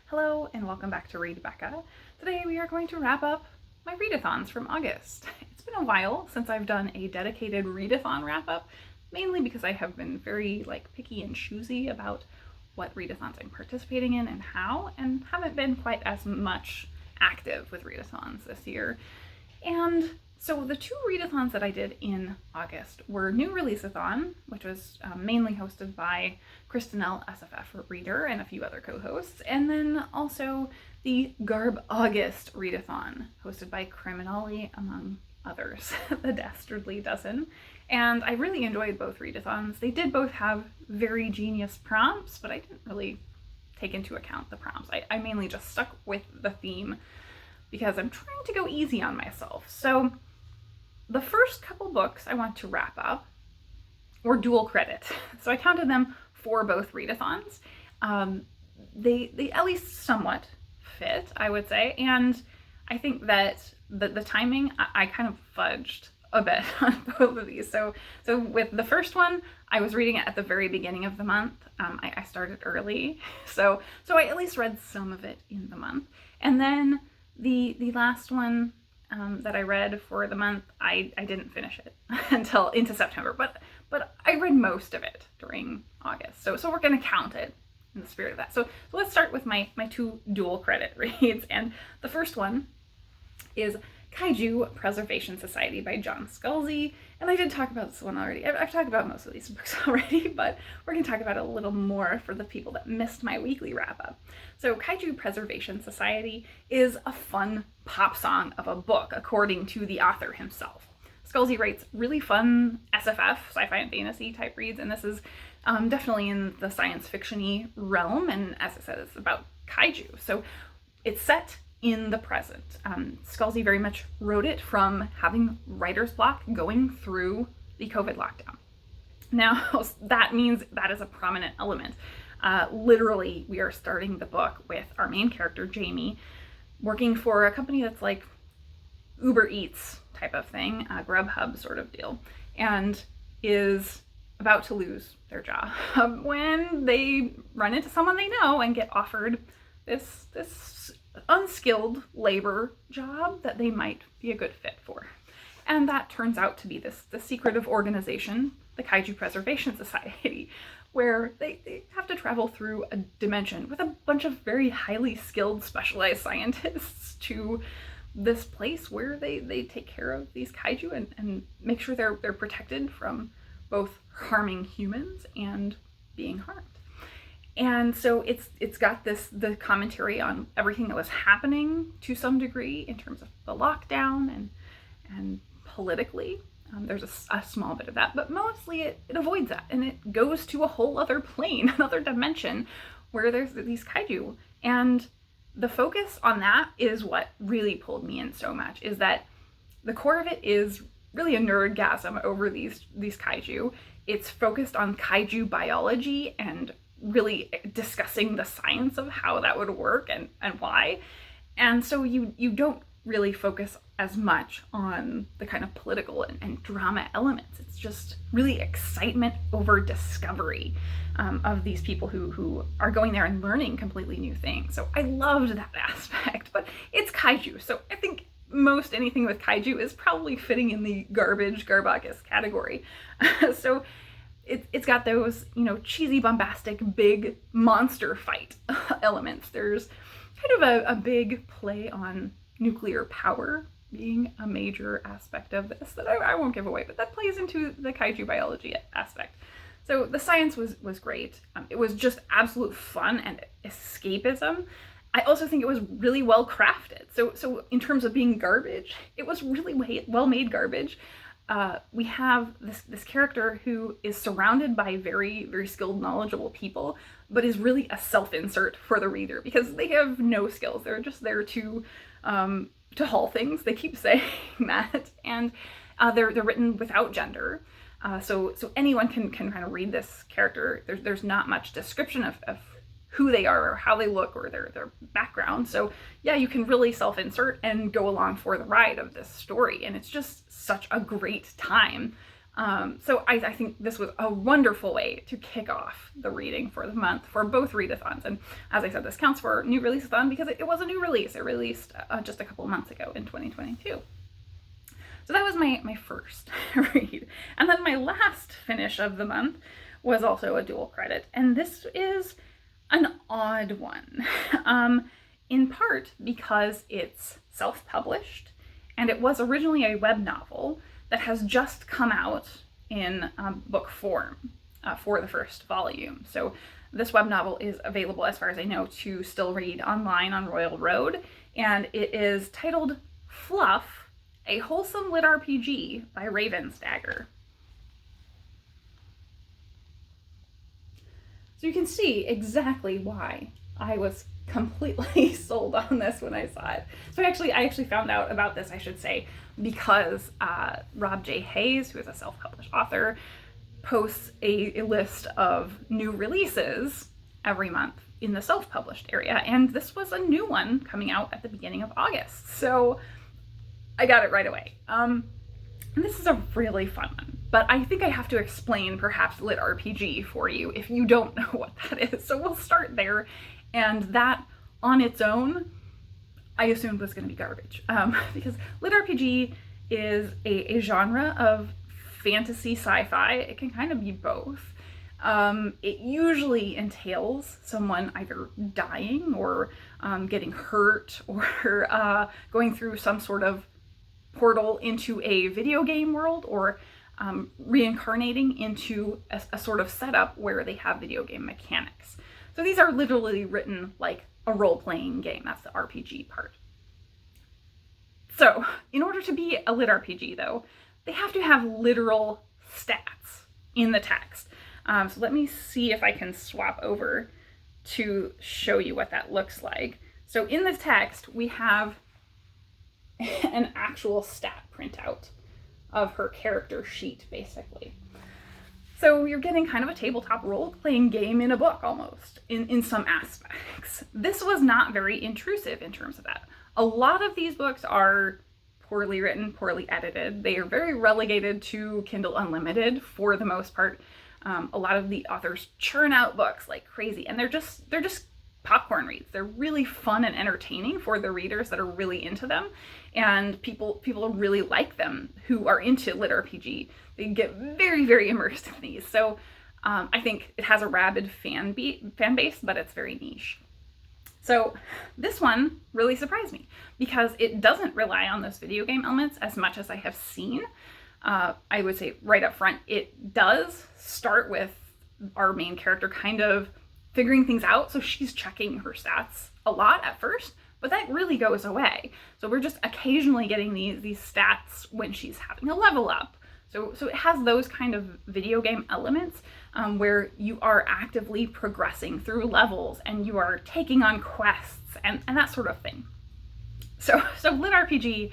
Hello and welcome back to Read Becca. Today we are going to wrap up my readathons from August. It's been a while since I've done a dedicated readathon wrap up, mainly because I have been very picky and choosy about what readathons I'm participating in and how, and haven't been quite as much active with readathons this year. And so the two readathons that I did in August were New Releaseathon, which was mainly hosted by Kristen L. SFF Reader and a few other co-hosts, and then also the Garbaugust Readathon, hosted by Criminally, among others, the Dastardly Dozen. And I really enjoyed both readathons. They did both have very genius prompts, but I didn't really take into account the prompts. I mainly just stuck with the theme because I'm trying to go easy on myself. So the first couple books I want to wrap up were dual credit. So I counted them for both readathons. They at least somewhat fit, I would say. And I think that the timing, I kind of fudged a bit on both of these. So with the first one, I was reading it at the very beginning of the month. I started early. So I at least read some of it in the month. And then the last one that I read for the month, I didn't finish it until into September, but I read most of it during August. So we're going to count it in the spirit of that. So let's start with my two dual credit reads. And the first one is Kaiju Preservation Society by John Scalzi. And I did talk about this one already. I've talked about most of these books already, but we're going to talk about it a little more for the people that missed my weekly wrap-up. So Kaiju Preservation Society is a fun pop song of a book, according to the author himself. Scalzi writes really fun SFF, sci-fi and fantasy type reads, and this is definitely in the science fiction-y realm, and as I said, it's about kaiju. So it's set in the present. Scalzi very much wrote it from having writer's block going through the COVID lockdown. Now, that means that is a prominent element. Literally, we are starting the book with our main character, Jamie, working for a company that's like Uber Eats type of thing, a Grubhub sort of deal, and is about to lose their job when they run into someone they know and get offered this unskilled labor job that they might be a good fit for. And that turns out to be the secretive organization, the Kaiju Preservation Society, where they have to travel through a dimension with a bunch of very highly skilled, specialized scientists to this place where they take care of these kaiju and make sure they're protected from both harming humans and being harmed. And so it's got the commentary on everything that was happening to some degree in terms of the lockdown and politically. There's a small bit of that, but mostly it avoids that, and it goes to a whole other plane, another dimension where there's these kaiju. And the focus on that is what really pulled me in so much, is that the core of it is really a nerdgasm over these kaiju. It's focused on kaiju biology and really discussing the science of how that would work and why. And so you don't really focus as much on the kind of political and drama elements. It's just really excitement over discovery of these people who are going there and learning completely new things. So I loved that aspect, but it's kaiju. So I think most anything with kaiju is probably fitting in the Garbaugust category. So it's got those, cheesy, bombastic, big monster fight elements. There's kind of a big play on nuclear power being a major aspect of this that I won't give away, but that plays into the kaiju biology aspect. So the science was great. It was just absolute fun and escapism. I also think it was really well crafted. So in terms of being garbage, it was really well made garbage. We have this character who is surrounded by very, very skilled, knowledgeable people, but is really a self-insert for the reader because they have no skills. They're just there to haul things. They keep saying that, and they're written without gender. So anyone can kind of read this character. There's not much description of who they are or how they look or their background. So yeah, you can really self-insert and go along for the ride of this story. And it's just such a great time So I think this was a wonderful way to kick off the reading for the month for both readathons. And as I said, this counts for new releaseathon because it was a new release. It released just a couple of months ago in 2022. So that was my first read. And then my last finish of the month was also a dual credit. And this is an odd one, in part because it's self-published and it was originally a web novel that has just come out in book form for the first volume. So this web novel is available, as far as I know, to still read online on Royal Road, and it is titled Fluff, a Wholesome Lit RPG by Ravensdagger. So you can see exactly why I was completely sold on this when I saw it. So I actually found out about this, I should say, because Rob J. Hayes, who is a self-published author, posts a list of new releases every month in the self-published area, and this was a new one coming out at the beginning of August. So I got it right away. And this is a really fun one, but I think I have to explain perhaps Lit RPG for you if you don't know what that is. So we'll start there, and that on its own I assumed was going to be garbage, because Lit RPG is a genre of fantasy sci-fi. It can kind of be both. It usually entails someone either dying or getting hurt or going through some sort of portal into a video game world, or reincarnating into a sort of setup where they have video game mechanics. So these are literally written like a role-playing game. That's the RPG part. So in order to be a Lit RPG, though, they have to have literal stats in the text. So let me see if I can swap over to show you what that looks like. So in the text, we have an actual stat printout of her character sheet, basically. So you're getting kind of a tabletop role-playing game in a book, almost, in some aspects. This was not very intrusive in terms of that. A lot of these books are poorly written, poorly edited. They are very relegated to Kindle Unlimited for the most part. A lot of the authors churn out books like crazy, and they're just popcorn reads. They're really fun and entertaining for the readers that are really into them, and people really like them who are into Lit RPG. They get very, very immersed in these. So I think it has a rabid fan base, but it's very niche. So this one really surprised me because it doesn't rely on those video game elements as much as I have seen. I would say right up front, it does start with our main character kind of figuring things out. So she's checking her stats a lot at first, but that really goes away. So we're just occasionally getting these stats when she's having a level up. So it has those kind of video game elements where you are actively progressing through levels and you are taking on quests and that sort of thing. So Lit RPG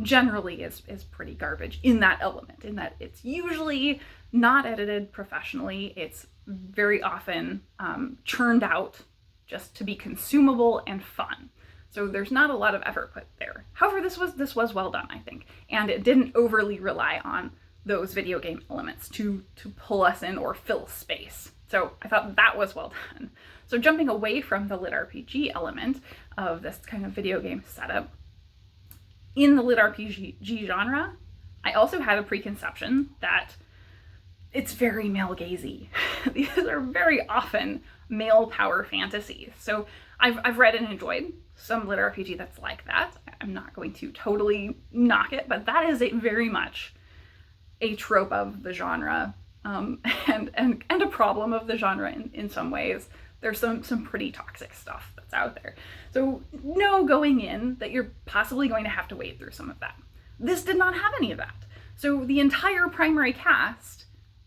generally is pretty garbage in that element, in that it's usually not edited professionally. It's very often churned out just to be consumable and fun. So there's not a lot of effort put there. However, this was well done, I think, and it didn't overly rely on those video game elements to pull us in or fill space. So I thought that was well done. So jumping away from the Lit RPG element of this kind of video game setup, in the Lit RPG genre, I also had a preconception that it's very male gazy. These are very often male power fantasies. So I've read and enjoyed some Lit RPG that's like that. I'm not going to totally knock it, but that is very much a trope of the genre, and a problem of the genre in some ways. There's some pretty toxic stuff that's out there. So know going in that you're possibly going to have to wade through some of that. This did not have any of that. So the entire primary cast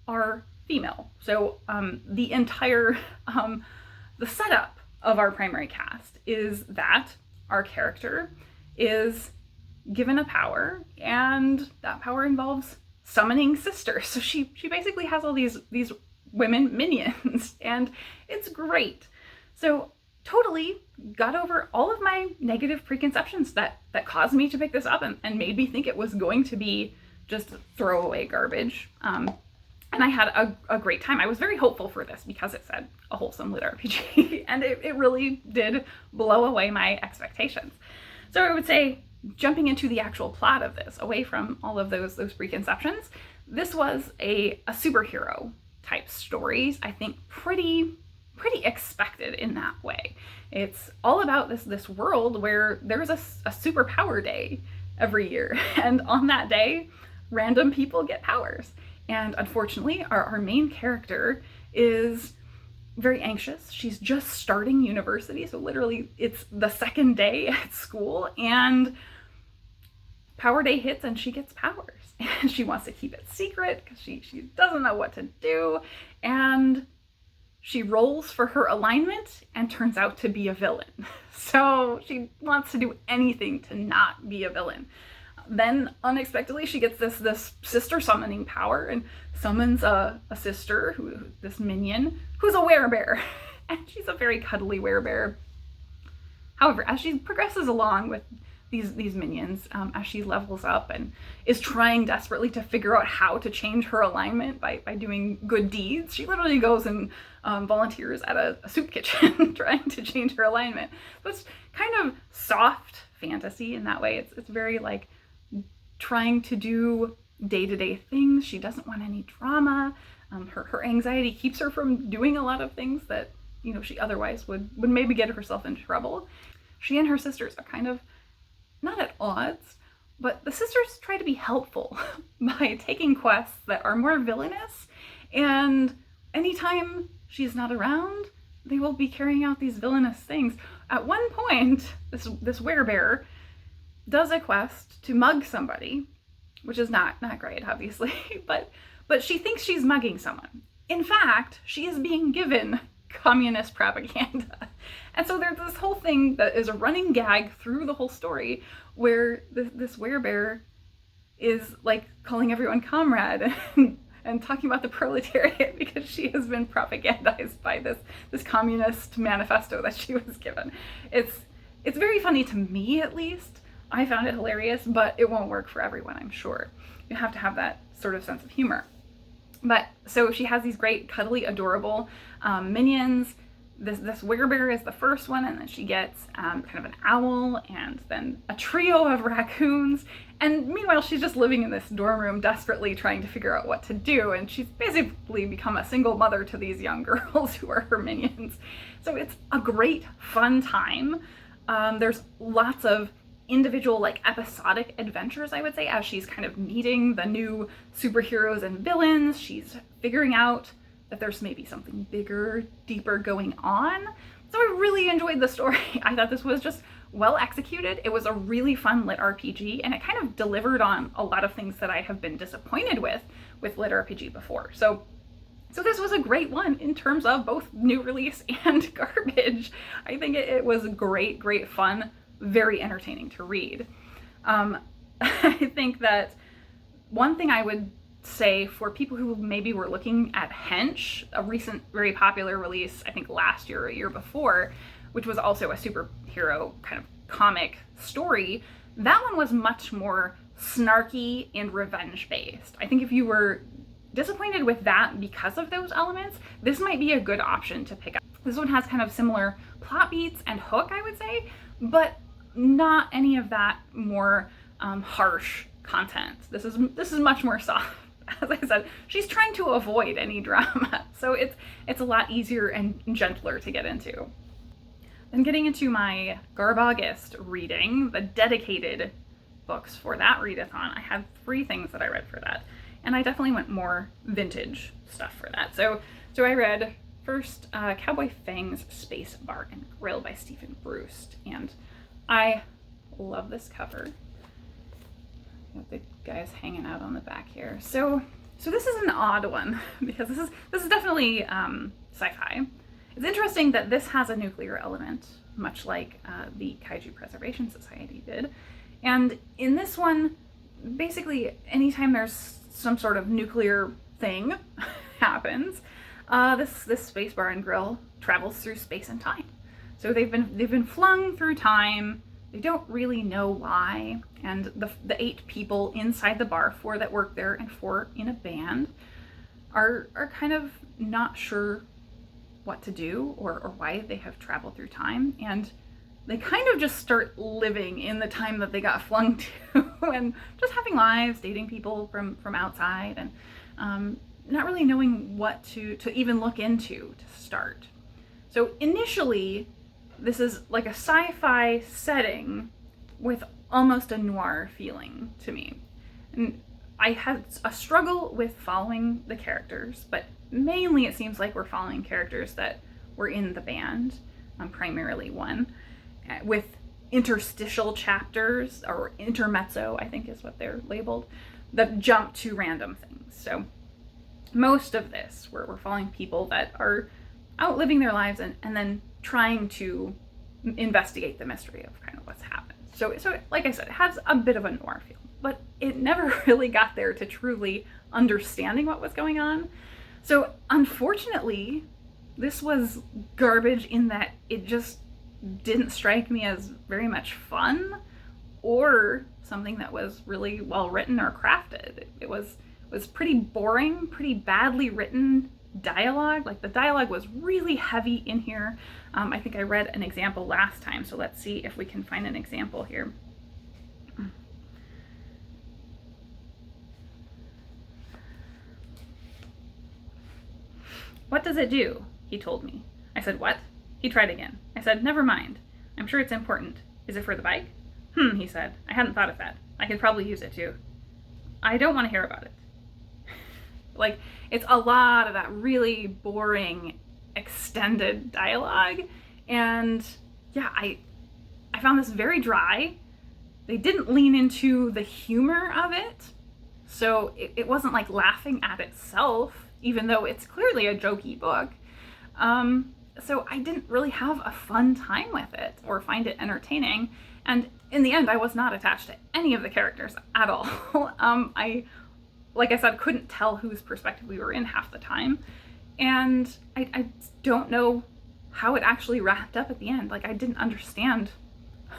are female. So the entire, the setup of our primary cast is that our character is given a power, and that power involves summoning sisters. So she basically has all these women minions, and it's great. So totally got over all of my negative preconceptions that caused me to pick this up and made me think it was going to be just throwaway garbage. And I had a great time. I was very hopeful for this because it said a wholesome lit RPG, and it really did blow away my expectations. So I would say, jumping into the actual plot of this, away from all of those preconceptions, this was a superhero type stories. I think pretty expected in that way. It's all about this world where there's a superpower day every year, and on that day, random people get powers. And unfortunately, our main character is very anxious. She's just starting university, so literally it's the second day at school, and Power Day hits and she gets powers. And she wants to keep it secret because she doesn't know what to do. And she rolls for her alignment and turns out to be a villain. So she wants to do anything to not be a villain. Then unexpectedly she gets this sister summoning power and summons a sister, this minion, who's a werebear. And she's a very cuddly werebear. However, as she progresses along with these minions, as she levels up and is trying desperately to figure out how to change her alignment by doing good deeds, she literally goes and volunteers at a soup kitchen trying to change her alignment. So it's kind of soft fantasy in that way. It's very like trying to do day-to-day things. She doesn't want any drama. Her anxiety keeps her from doing a lot of things that, you know, she otherwise would maybe get herself into trouble. She and her sisters are kind of not at odds, but the sisters try to be helpful by taking quests that are more villainous, and anytime she's not around, they will be carrying out these villainous things. At one point, this werebear does a quest to mug somebody, which is not great, obviously, but she thinks she's mugging someone. In fact, she is being given communist propaganda. And so there's this whole thing that is a running gag through the whole story where this werebear is like calling everyone comrade and talking about the proletariat because she has been propagandized by this communist manifesto that she was given. It's very funny to me, at least. I found it hilarious, but it won't work for everyone, I'm sure. You have to have that sort of sense of humor. But so she has these great, cuddly, adorable minions. This werebear is the first one, and then she gets kind of an owl and then a trio of raccoons. And meanwhile, she's just living in this dorm room, desperately trying to figure out what to do. And she's basically become a single mother to these young girls who are her minions. So it's a great, fun time. There's lots of individual, like, episodic adventures, I would say, as she's kind of meeting the new superheroes and villains. She's figuring out that there's maybe something bigger, deeper going on. So I really enjoyed the story. I thought this was just well executed. It was a really fun lit RPG, and it kind of delivered on a lot of things that I have been disappointed with lit RPG before. So this was a great one in terms of both new release and garbage. I think it was great fun, very entertaining to read. I think that one thing I would say for people who maybe were looking at Hench, a recent very popular release, I think last year or a year before, which was also a superhero kind of comic story, that one was much more snarky and revenge based. I think if you were disappointed with that because of those elements, this might be a good option to pick up. This one has kind of similar plot beats and hook, I would say, but not any of that more harsh content. This is much more soft. As I said, she's trying to avoid any drama, so it's a lot easier and gentler to get into. Then getting into my Garbaugust reading, the dedicated books for that readathon, I had 3 things that I read for that, and I definitely went more vintage stuff for that. So I read first Cowboy Feng's Space Bar and Grill by Stephen Bruce, and I love this cover. Got the guys hanging out on the back here. So this is an odd one because this is definitely sci-fi. It's interesting that this has a nuclear element, much like the Kaiju Preservation Society did. And in this one, basically anytime there's some sort of nuclear thing happens, this space bar and grill travels through space and time. So they've been flung through time They don't really know why, and the 8 people inside the bar, 4 that work there and 4 in a band, are kind of not sure what to do or why they have traveled through time, and they kind of just start living in the time that they got flung to and just having lives, dating people from outside, and not really knowing what to even look into to start. So initially, this is like a sci-fi setting with almost a noir feeling to me. And I had a struggle with following the characters, but mainly it seems like we're following characters that were in the band, primarily one, with interstitial chapters, or intermezzo, I think is what they're labeled, that jump to random things. So most of this, we're following people that are out living their lives and then trying to investigate the mystery of kind of what's happened. So like I said, it has a bit of a noir feel, but it never really got there to truly understanding what was going on. So unfortunately, this was garbage in that it just didn't strike me as very much fun or something that was really well written or crafted. It was pretty boring, pretty badly written dialogue. Like, the dialogue was really heavy in here. I think I read an example last time, so let's see if we can find an example here. "What does it do?" he told me. I said, "What?" He tried again. I said, "Never mind. I'm sure it's important. Is it for the bike?" He said. "I hadn't thought of that. I could probably use it too." "I don't want to hear about it." Like, it's a lot of that really boring, extended dialogue. And yeah, I found this very dry. They didn't lean into the humor of it. So it wasn't like laughing at itself, even though it's clearly a jokey book. So I didn't really have a fun time with it or find it entertaining. And in the end, I was not attached to any of the characters at all. Like I said, couldn't tell whose perspective we were in half the time. And I don't know how it actually wrapped up at the end. Like, I didn't understand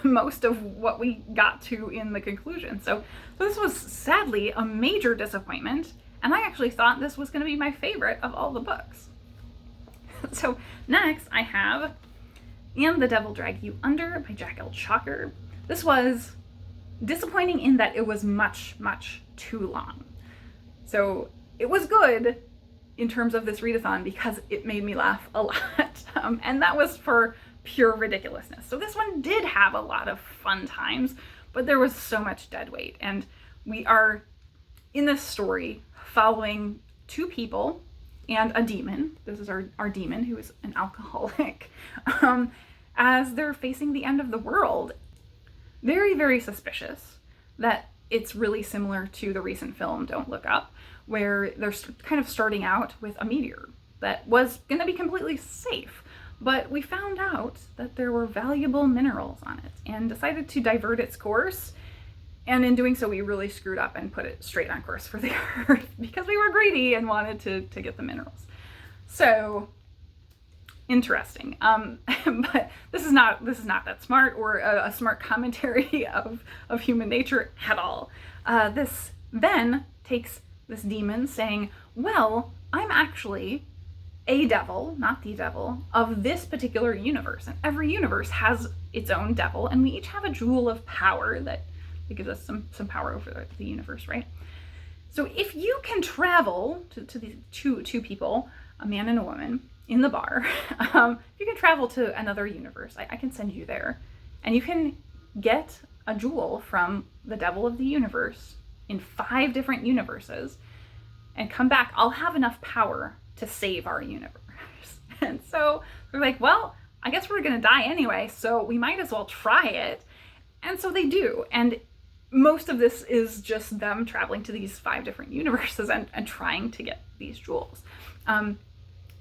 most of what we got to in the conclusion. So this was sadly a major disappointment. And I actually thought this was going to be my favorite of all the books. So next I have And the Devil Drag You Under by Jack L. Chalker. This was disappointing in that it was much, much too long. So it was good in terms of this readathon because it made me laugh a lot. And that was for pure ridiculousness. So this one did have a lot of fun times, but there was so much dead weight. And we are in this story following 2 people and a demon. This is our demon, who is an alcoholic, as they're facing the end of the world. Very, very suspicious that it's really similar to the recent film Don't Look Up, where they're kind of starting out with a meteor that was going to be completely safe. But we found out that there were valuable minerals on it and decided to divert its course. And in doing so, we really screwed up and put it straight on course for the Earth because we were greedy and wanted to get the minerals. So interesting. But this is not that smart or a smart commentary of human nature at all. This then takes this demon saying, well, I'm actually a devil, not the devil, of this particular universe. And every universe has its own devil, and we each have a jewel of power that gives us some power over the universe, right? So if you can travel to these two people, a man and a woman, in the bar, if you can travel to another universe, I can send you there, and you can get a jewel from the devil of the universe in 5 different universes and come back. I'll have enough power to save our universe. And so they're like, well, I guess we're gonna die anyway, so we might as well try it. And so they do. And most of this is just them traveling to these 5 different universes and trying to get these jewels.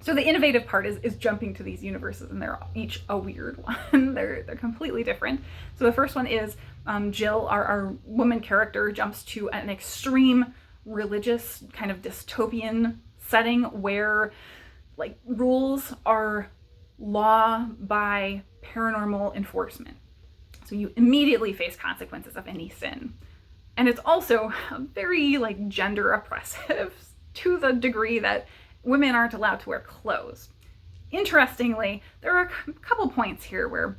So the innovative part is jumping to these universes, and they're each a weird one. They're completely different. So the first one is Jill, our woman character, jumps to an extreme religious kind of dystopian setting where like rules are law by paranormal enforcement. So you immediately face consequences of any sin. And it's also very like gender oppressive to the degree that women aren't allowed to wear clothes. Interestingly, there are a couple points here where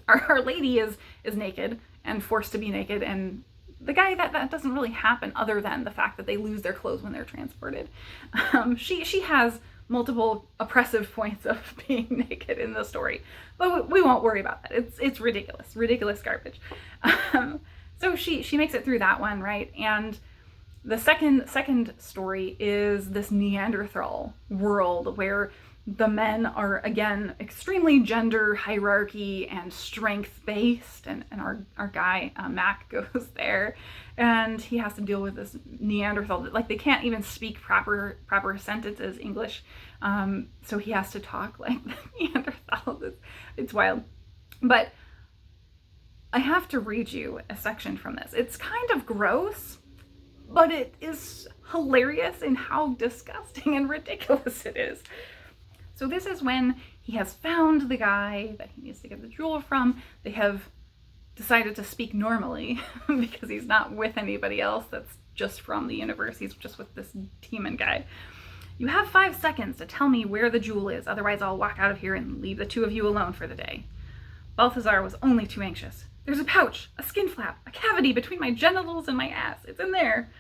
our lady is naked and forced to be naked, and the guy, that doesn't really happen other than the fact that they lose their clothes when they're transported. She has multiple oppressive points of being naked in the story, but we won't worry about that. It's ridiculous garbage. So she makes it through that one, right? And the second story is this Neanderthal world where the men are, again, extremely gender hierarchy and strength-based, and our guy, Mac, goes there, and he has to deal with this Neanderthal. Like, they can't even speak proper sentences, English, so he has to talk like Neanderthal. It's wild. But I have to read you a section from this. It's kind of gross, but it is hilarious in how disgusting and ridiculous it is. So this is when he has found the guy that he needs to get the jewel from. They have decided to speak normally because he's not with anybody else that's just from the universe. He's just with this demon guy. You have 5 seconds to tell me where the jewel is, otherwise I'll walk out of here and leave the two of you alone for the day. Balthazar was only too anxious. There's a pouch, a skin flap, a cavity between my genitals and my ass. It's in there.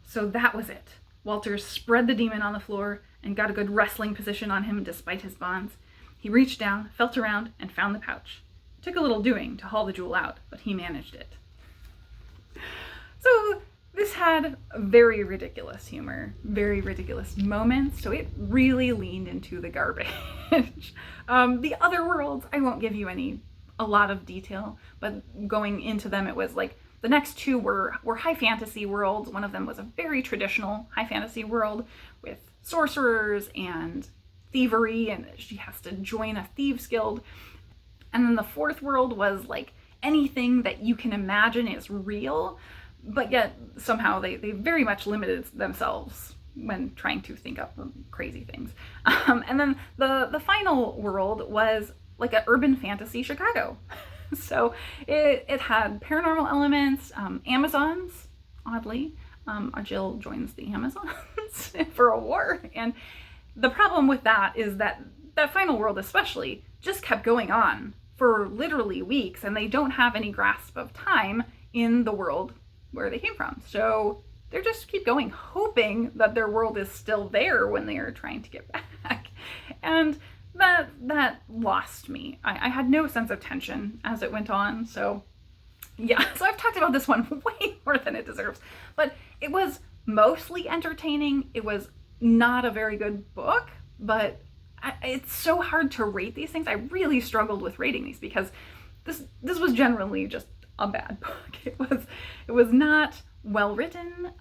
So that was it. Walter spread the demon on the floor and got a good wrestling position on him despite his bonds. He reached down, felt around, and found the pouch. It took a little doing to haul the jewel out, but he managed it. So this had very ridiculous humor, very ridiculous moments, so it really leaned into the garbage. The other worlds, I won't give you a lot of detail, but going into them, it was like, the next two were high fantasy worlds. One of them was a very traditional high fantasy world with sorcerers and thievery, and she has to join a thieves guild. And then the fourth world was like anything that you can imagine is real, but yet somehow they very much limited themselves when trying to think up crazy things. And then the final world was like an urban fantasy Chicago. So it had paranormal elements, Amazons, oddly. Jill joins the Amazons for a war. And the problem with that is that final world especially just kept going on for literally weeks, and they don't have any grasp of time in the world where they came from. So they just keep going, hoping that their world is still there when they are trying to get back. And that lost me. I had no sense of tension as it went on. So yeah, so I've talked about this one way more than it deserves, but it was mostly entertaining. It was not a very good book, but it's so hard to rate these things. I really struggled with rating these because this was generally just a bad book. It was not well written.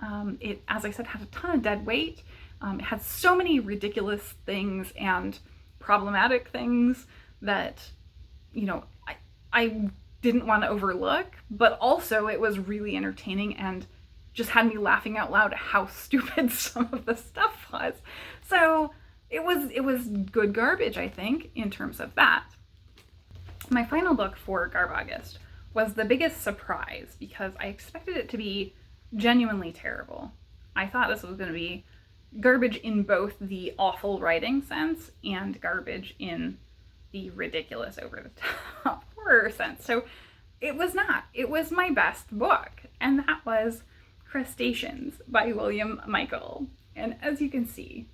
It, as I said, had a ton of dead weight. It had so many ridiculous things and problematic things that, you know, I didn't want to overlook, but also it was really entertaining and just had me laughing out loud at how stupid some of the stuff was. So it was good garbage, I think, in terms of that. My final book for Garbaugust was the biggest surprise because I expected it to be genuinely terrible. I thought this was going to be garbage in both the awful writing sense and garbage in the ridiculous over-the-top horror sense. So it was not. It was my best book, and that was Crustaceans by William Michael. And as you can see,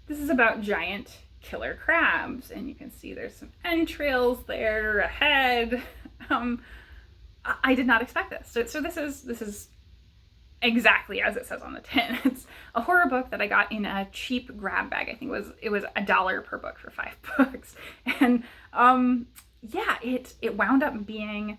this is about giant killer crabs, and you can see there's some entrails there, a head. I did not expect this. So this is exactly as it says on the tin. It's a horror book that I got in a cheap grab bag. I think it was $1 per book for 5 books. And yeah, it wound up being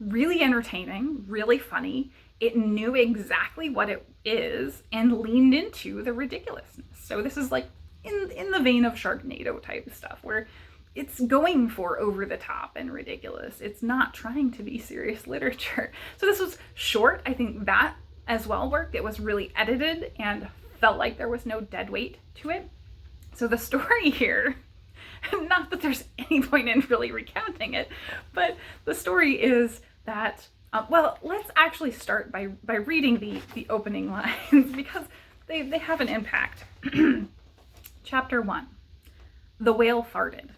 really entertaining, really funny. It knew exactly what it is and leaned into the ridiculousness. So this is like in the vein of Sharknado type stuff, where it's going for over the top and ridiculous. It's not trying to be serious literature. So this was short. I think that as well worked. It was really edited and felt like there was no dead weight to it. So the story here, not that there's any point in really recounting it, but the story is that, well, let's actually start by reading the opening lines because they have an impact. Chapter 1. The whale farted.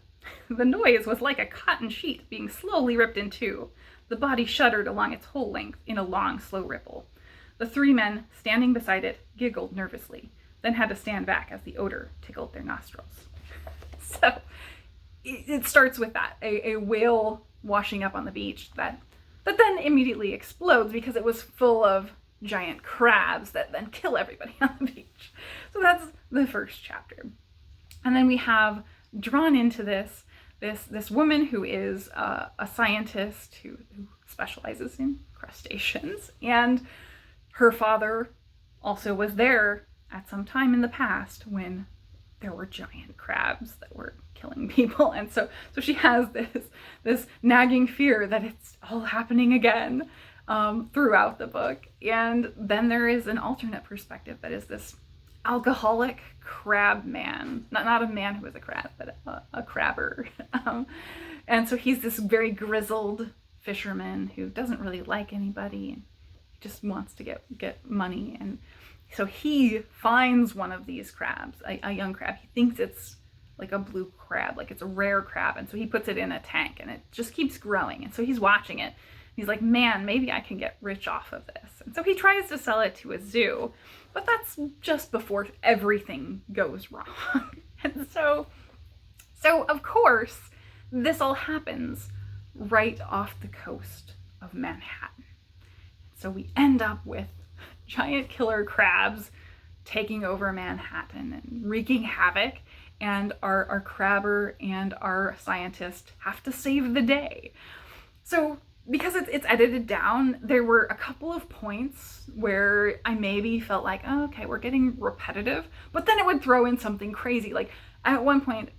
The noise was like a cotton sheet being slowly ripped in two. The body shuddered along its whole length in a long, slow ripple. The three men standing beside it giggled nervously, then had to stand back as the odor tickled their nostrils. So it starts with that, a whale washing up on the beach that then immediately explodes because it was full of giant crabs that then kill everybody on the beach. So that's the first chapter. And then we have drawn into this woman who is a scientist who specializes in crustaceans, and her father also was there at some time in the past when there were giant crabs that were killing people, and so she has this nagging fear that it's all happening again throughout the book. And then there is an alternate perspective that is this alcoholic crab man, not a man who is a crab, but a crabber. And so he's this very grizzled fisherman who doesn't really like anybody and just wants to get money. And so he finds one of these crabs, a young crab. He thinks it's like a blue crab, like it's a rare crab. And so he puts it in a tank and it just keeps growing. And so he's watching it. He's like, man, maybe I can get rich off of this. And so he tries to sell it to a zoo, but that's just before everything goes wrong. And so of course, this all happens right off the coast of Manhattan. So we end up with giant killer crabs taking over Manhattan and wreaking havoc, and our crabber and our scientist have to save the day. So because it's edited down, there were a couple of points where I maybe felt like, oh, okay, we're getting repetitive, but then it would throw in something crazy. Like at one point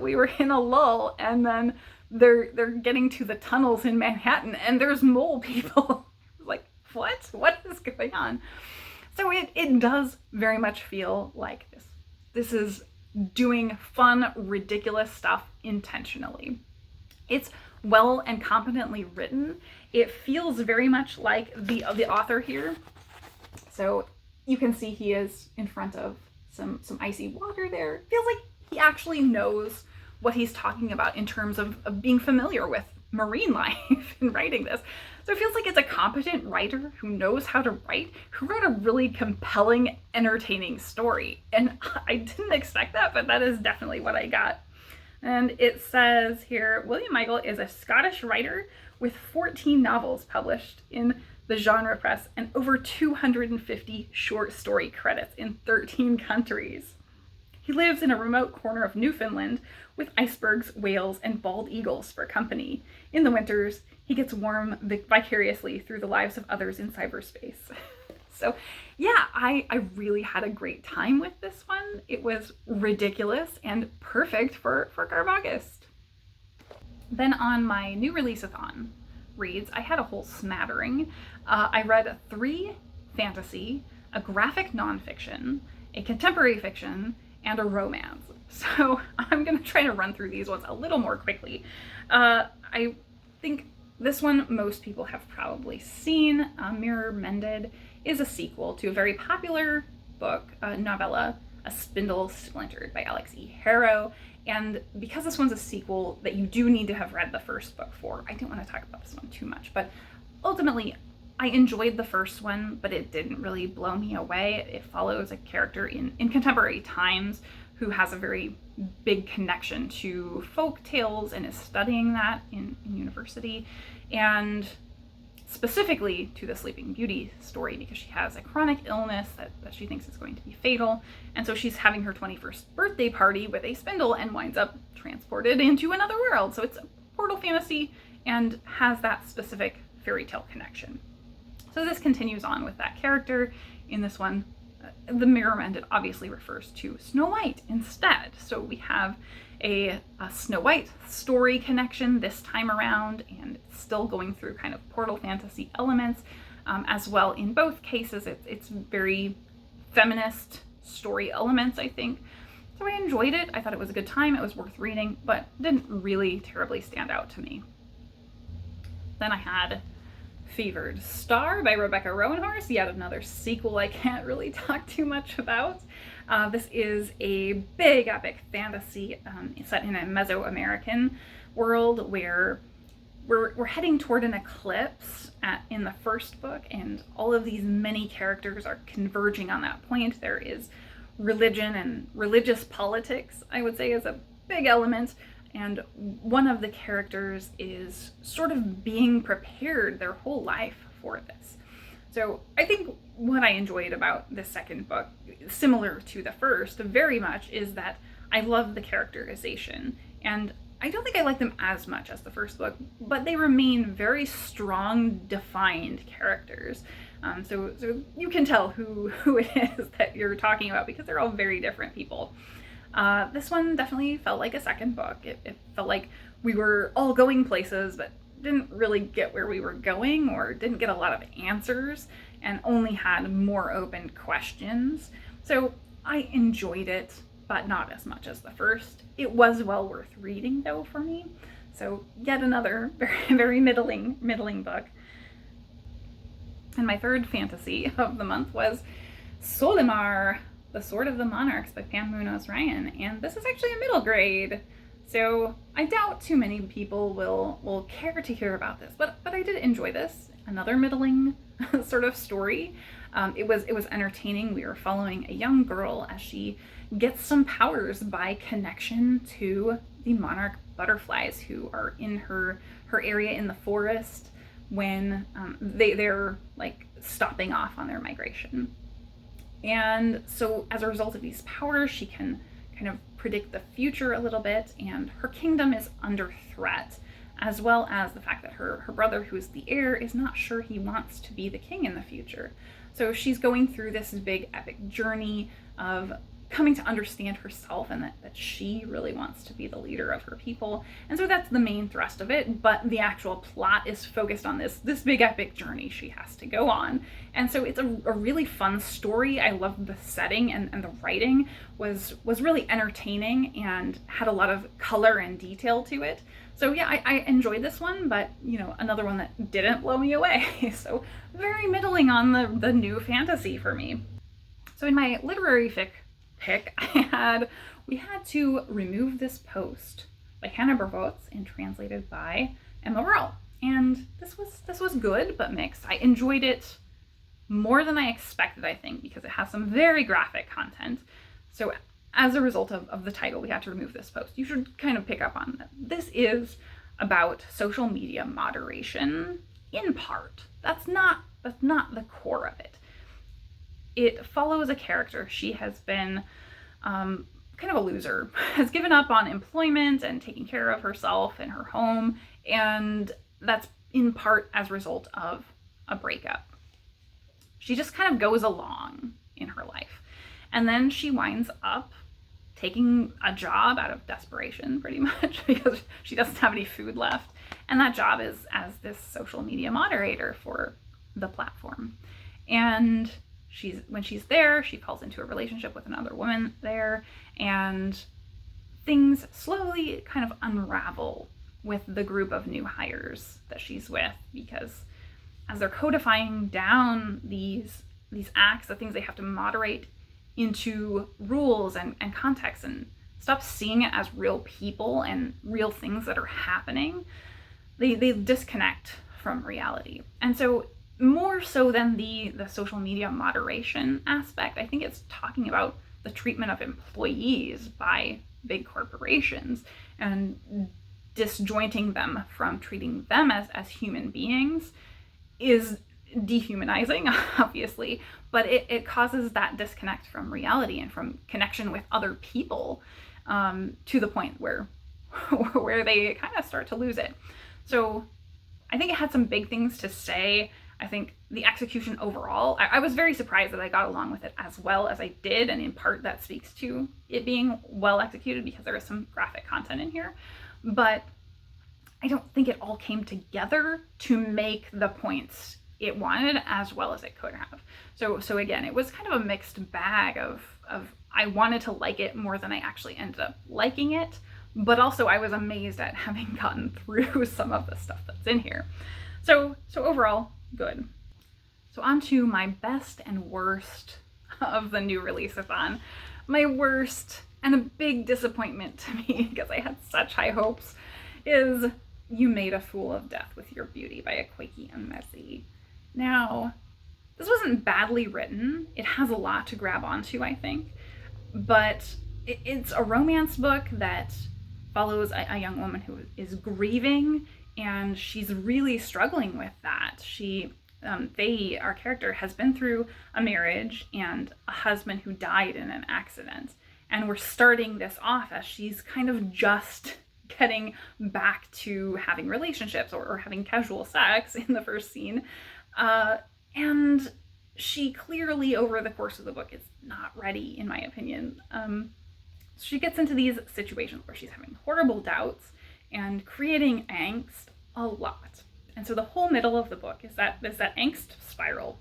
we were in a lull and then they're getting to the tunnels in Manhattan and there's mole people. Like, what is going on? So it does very much feel like this is doing fun, ridiculous stuff intentionally. It's well and competently written. It feels very much like the author here. So you can see he is in front of some icy water there. It feels like he actually knows what he's talking about in terms of being familiar with marine life in writing this. So it feels like it's a competent writer who knows how to write, who wrote a really compelling, entertaining story. And I didn't expect that, but that is definitely what I got. And it says here, William Michael is a Scottish writer with 14 novels published in the genre press and over 250 short story credits in 13 countries. He lives in a remote corner of Newfoundland with icebergs, whales, and bald eagles for company. In the winters, he gets warm vicariously through the lives of others in cyberspace. So yeah, I really had a great time with this one. It was ridiculous and perfect for Garbaugust. Then on my new Releaseathon reads, I had a whole smattering. I read 3 fantasy, a graphic nonfiction, a contemporary fiction, and a romance. So I'm going to try to run through these ones a little more quickly. I think this one most people have probably seen. Mirror Mended is a sequel to a very popular book, novella, A Spindle Splintered by Alex E. Harrow. And because this one's a sequel that you do need to have read the first book for, I didn't want to talk about this one too much, but ultimately I enjoyed the first one, but it didn't really blow me away. It follows a character in contemporary times who has a very big connection to folk tales and is studying that in university, and specifically to the Sleeping Beauty story because she has a chronic illness that she thinks is going to be fatal. And so she's having her 21st birthday party with a spindle and winds up transported into another world. So it's a portal fantasy and has that specific fairy tale connection. So this continues on with that character. In this one, the Mirror Mended obviously refers to Snow White instead. So we have a Snow White story connection this time around, and it's still going through kind of portal fantasy elements as well. In both cases, it's very feminist story elements, I think. So I enjoyed it. I thought it was a good time. It was worth reading, but didn't really terribly stand out to me. Then I had Fevered Star by Rebecca Roanhorse, yet another sequel I can't really talk too much about. This is a big epic fantasy set in a Mesoamerican world where we're heading toward an eclipse in the first book, and all of these many characters are converging on that point. There is religion and religious politics, I would say, is a big element, and one of the characters is sort of being prepared their whole life for this. So I think what I enjoyed about this second book, similar to the first very much, is that I love the characterization, and I don't think I like them as much as the first book, but they remain very strong, defined characters. So you can tell who it is that you're talking about, because they're all very different people. This one definitely felt like a second book. It felt like we were all going places, but didn't really get where we were going, or didn't get a lot of answers, and only had more open questions. So I enjoyed it, but not as much as the first. It was well worth reading, though, for me. So yet another very middling book. And my third fantasy of the month was Solimar, The Sword of the Monarchs by Pam Munoz Ryan, and this is actually a middle grade. So I doubt too many people will care to hear about this, but I did enjoy this. Another middling sort of story. It was entertaining. We were following a young girl as she gets some powers by connection to the monarch butterflies who are in her area in the forest when they're like stopping off on their migration. And so as a result of these powers, she can kind of predict the future a little bit, and her kingdom is under threat, as well as the fact that her brother, who is the heir, is not sure he wants to be the king in the future. So she's going through this big epic journey of coming to understand herself, and that she really wants to be the leader of her people. And so that's the main thrust of it, but the actual plot is focused on this big epic journey she has to go on. And so it's a really fun story. I loved the setting, and the writing was really entertaining and had a lot of color and detail to it. So yeah, I enjoyed this one, but another one that didn't blow me away. So very middling on the new fantasy for me. So in my literary fic pick, we had to Remove This Post by Hannah Bervotz and translated by Emma Burrell. And this was good but mixed. I enjoyed it more than I expected, I think, because it has some very graphic content. So as a result of the title, we had to remove this post. You should kind of pick up on that. This is about social media moderation in part. That's not the core of it. It follows a character. She has been kind of a loser, has given up on employment and taking care of herself and her home, and that's in part as a result of a breakup. She just kind of goes along in her life, and then she winds up taking a job out of desperation, pretty much, because she doesn't have any food left, and that job is as this social media moderator for the platform. And when she's there, she falls into a relationship with another woman there, and things slowly kind of unravel with the group of new hires that she's with, because as they're codifying down these acts, the things they have to moderate into rules and context, and stop seeing it as real people and real things that are happening, they disconnect from reality. And so more so than the social media moderation aspect, I think it's talking about the treatment of employees by big corporations and disjointing them from treating them as human beings is dehumanizing, obviously, but it causes that disconnect from reality and from connection with other people, to the point where they kind of start to lose it. So I think it had some big things to say. I think the execution overall, I was very surprised that I got along with it as well as I did, and in part that speaks to it being well executed because there is some graphic content in here, but I don't think it all came together to make the points it wanted as well as it could have. So again, it was kind of a mixed bag of I wanted to like it more than I actually ended up liking it, but also I was amazed at having gotten through some of the stuff that's in here. So overall, good. So on to my best and worst of the new Releaseathon. My worst, and a big disappointment to me because I had such high hopes, is You Made a Fool of Death with Your Beauty by Akwaeke Emezi. Now, this wasn't badly written. It has a lot to grab onto, I think, but it's a romance book that follows a young woman who is grieving, and she's really struggling with that. Faye, our character, has been through a marriage and a husband who died in an accident. And we're starting this off as she's kind of just getting back to having relationships or having casual sex in the first scene. And she clearly, over the course of the book, is not ready, in my opinion. She gets into these situations where she's having horrible doubts and creating angst a lot. And so the whole middle of the book is that angst spiral.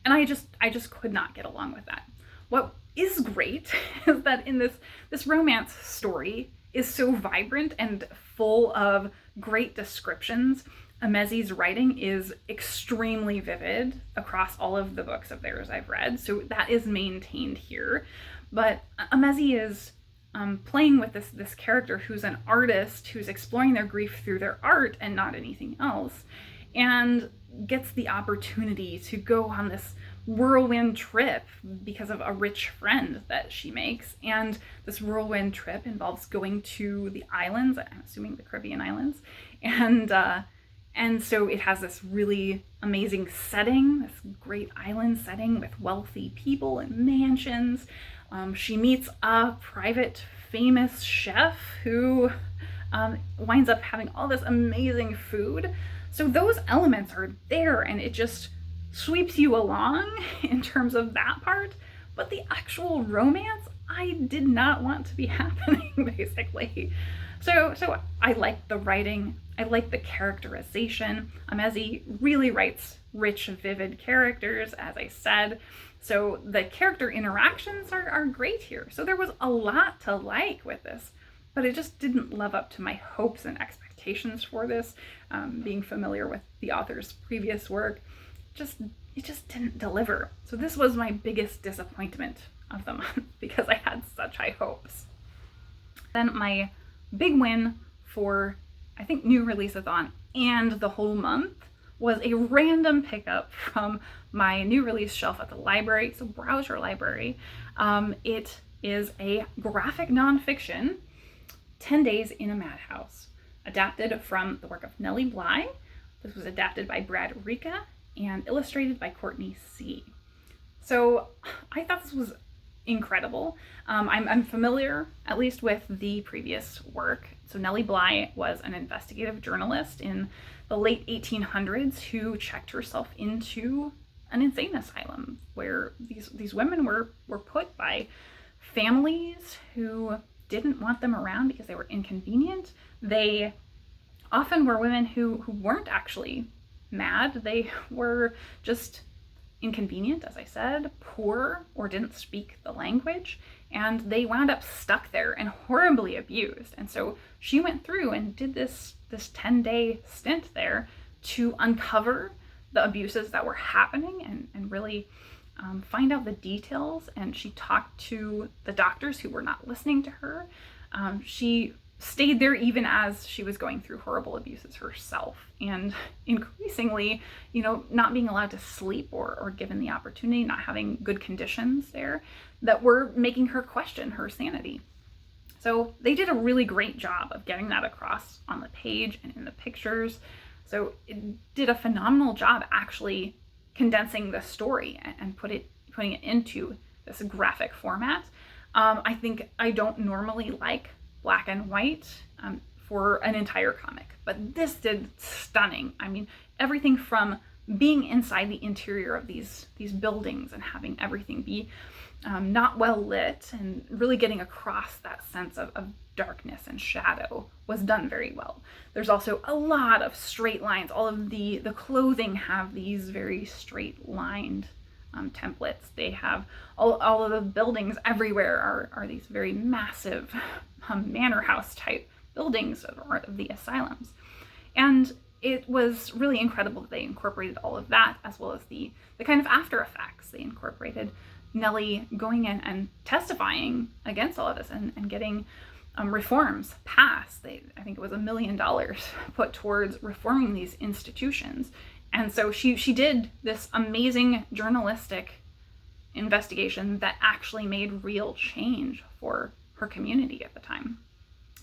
And I just could not get along with that. What is great is that in this romance story is so vibrant and full of great descriptions. Emezi's writing is extremely vivid across all of the books of theirs I've read, so that is maintained here. But Emezi is playing with this character who's an artist who's exploring their grief through their art and not anything else, and gets the opportunity to go on this whirlwind trip because of a rich friend that she makes. And this whirlwind trip involves going to the islands, I'm assuming the Caribbean islands, and so it has this really amazing setting, this great island setting with wealthy people and mansions. She meets a private famous chef who winds up having all this amazing food. So those elements are there, and it just sweeps you along in terms of that part. But the actual romance, I did not want to be happening, basically. So I like the writing, I like the characterization. Emezi really writes rich, vivid characters, as I said. So the character interactions are great here. So there was a lot to like with this, but it just didn't live up to my hopes and expectations for this. Being familiar with the author's previous work, it just didn't deliver. So this was my biggest disappointment of the month because I had such high hopes. Then my big win for, I think, new Releaseathon and the whole month was a random pickup from my new release shelf at the library. So browse your library. It is a graphic nonfiction, 10 Days in a Madhouse, adapted from the work of Nellie Bly. This was adapted by Brad Rika and illustrated by Courtney C. So I thought this was incredible. I'm familiar, at least, with the previous work. So Nellie Bly was an investigative journalist in the late 1800s who checked herself into an insane asylum where these women were put by families who didn't want them around because they were inconvenient. They often were women who weren't actually mad. They were just inconvenient, as I said, poor, or didn't speak the language, and they wound up stuck there and horribly abused. And so she went through and did this 10-day stint there to uncover the abuses that were happening and really find out the details. And she talked to the doctors who were not listening to her. She stayed there even as she was going through horrible abuses herself, and increasingly, not being allowed to sleep or given the opportunity, not having good conditions there that were making her question her sanity. So they did a really great job of getting that across on the page and in the pictures. So it did a phenomenal job actually condensing the story and putting it into this graphic format. I think I don't normally like black and white for an entire comic, but this did stunning. I mean, everything from being inside the interior of these buildings and having everything be not well lit and really getting across that sense of darkness and shadow was done very well. There's also a lot of straight lines. All of the clothing have these very straight lined templates. They have all of the buildings everywhere are these very massive manor house type buildings of the asylums. And it was really incredible that they incorporated all of that, as well as the kind of after effects. They incorporated Nellie going in and testifying against all of this and getting reforms passed. I think it was $1 million put towards reforming these institutions. And so she did this amazing journalistic investigation that actually made real change for her community at the time.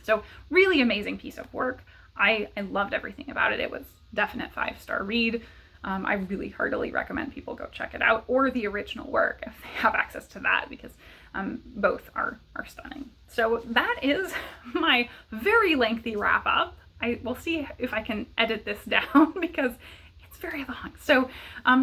So really amazing piece of work. I loved everything about it. It was definite 5-star read. I really heartily recommend people go check it out, or the original work if they have access to that, because both are stunning. So that is my very lengthy wrap up. I will see if I can edit this down because it's very long. So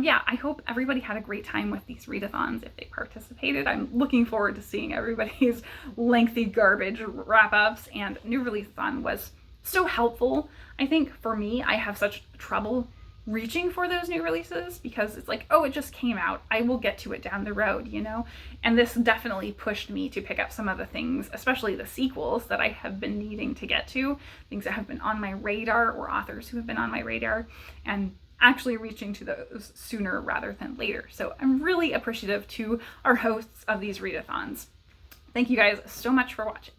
yeah, I hope everybody had a great time with these readathons if they participated. I'm looking forward to seeing everybody's lengthy garbage wrap-ups, and New Releaseathon was so helpful. I think for me, I have such trouble reaching for those new releases because it's like, oh, it just came out, I will get to it down the road, you know? And this definitely pushed me to pick up some of the things, especially the sequels that I have been needing to get to, things that have been on my radar, or authors who have been on my radar, and actually reaching to those sooner rather than later. So I'm really appreciative to our hosts of these readathons. Thank you guys so much for watching.